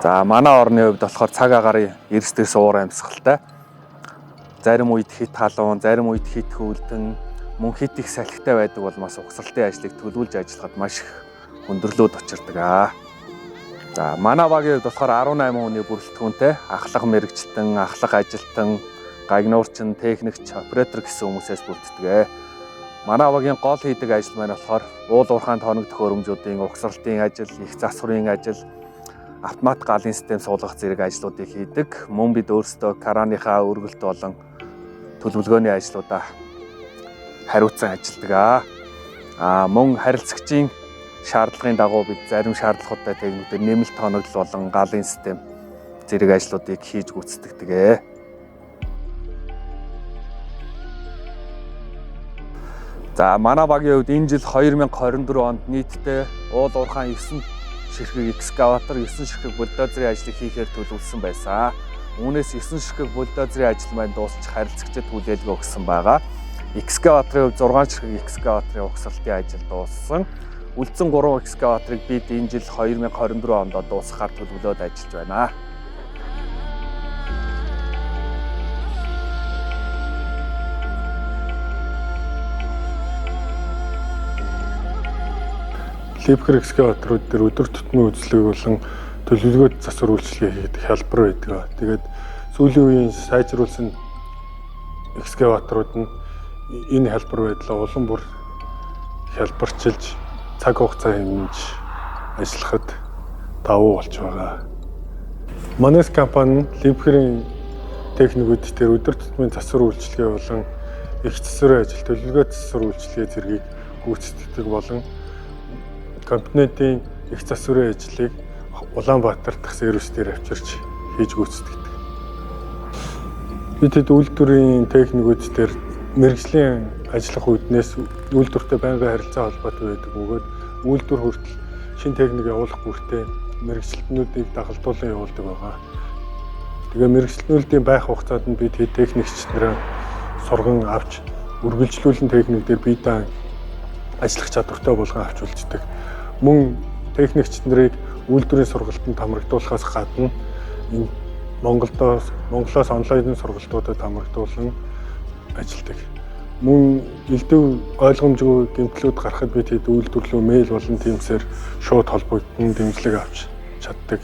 За манай орны хувьд болохоор цаг агарын эрс дээрс уур амьсгалтай. Зарим үед хит халуун, зарим үед хит хөвөлдөн, мөн хит их салхитай байдаг болмоос угсралтын ажлыг төлөвлөж ажиллахад маш их хүндрэлүүд учирдаг. За манай багийн хувьд болохоор 18 хүний бүрэлдэхүүнтэй ахлах мэрэгчлэн, ахлах ажилтан, гагнуурчин, техникч, оператор гэсэн хүмүүсээс бүрддэг. Манай багийн гол хийдэг ажил маань болохоор уул уурхайн тоног төхөөрөмжүүдийн угсралтын ажил, их засварын ажил, автомат галын систем суулгах зэрэг ажлуудыг хийдэг. Мөн бид өөрсдөө караныхаа өргөлт болон төлөвлөгөөний ажлуудаа хариуцсан ажилладаг. Мөн харилцагчийн шаардлагын дагуу бид зарим шаардлагуудтай техникүүдээр нэмэлт тоноглол болон галын систем зэрэг ажлуудыг хийж гүйцэтгэдэг. За манай багийн хувьд энэ жил 2024 онд нийтдээ уул уурхайн 9 ширхэг экскаватор, 9 ширхэг бульдозерын ажлыг хийхээр төлөвлөсөн байсан. Үүнээс 9 ширхэг бульдозерын ажил маань дуусч харилцагчид хүлээлгээ өгсөн байгаа. Экскаваторын хувьд 6 ширхэг экскаваторын угсралтын ажил дууссан. Үлдсэн 3 экскаваторыг бид энэ жил 2024 онд дуусгахаар төлөвлөд ажиллаж байна. Липкер экскаваторууд дээр өдөр тутмын үзлэг болон төлөвлөгөөт засвар үйлчилгээ хийдэг хялбар байдаг. Тэгээд сүүлийн үеийн сайжруулсан экскаваторууд нь энэ хялбар байдлаа улам бүр хялбарчилж цаг хугацаа хэмнэж ажиллахад давуу болж байгаа. Манайс компани Липкерийн техникүүд дээр өдөр тутмын засвар үйлчилгээ болон их засварын ажил, төлөвлөгөөт засвар үйлчилгээ зэргийг гүйцэтгэдэг болон компонентийн их засварын ажлыг Улаанбаатар дахь сервис дээр авчирч хийж гүйцэтгэдэг. Бид үйлдвэрийн техникүүд дээр мэргэжлийн ажиллах үеднээс үйлдвэртэй байнгын харилцаа холбоотой байдаг бөгөөд үйлдвэр хүртэл шинэ техник явуулах бүртээ мэргэжилтнүүдийг дагалдуулан явуулдаг байгаа. Тэгээ мэргэжилтнүүдийн байх хугацаанд нь бид техникч нараа сурган авч үргэлжлүүлэн техник дээр бие даан ажиллах чадвартай болгон авч үлддэг. Мөн техникч нарыг үйлдвэрийн сургалтанд хамрагдуулахаас гадна энэ Монголоос онлайн сургалтуудад хамрагдуулан ажилладаг. Мөн элдв ойлгомжгүй гэмтлүүд гарахад бид үйлдвэрлэлөө мэйл болон тиймсээр шууд холбогдсон дэмжлэг авч чаддаг.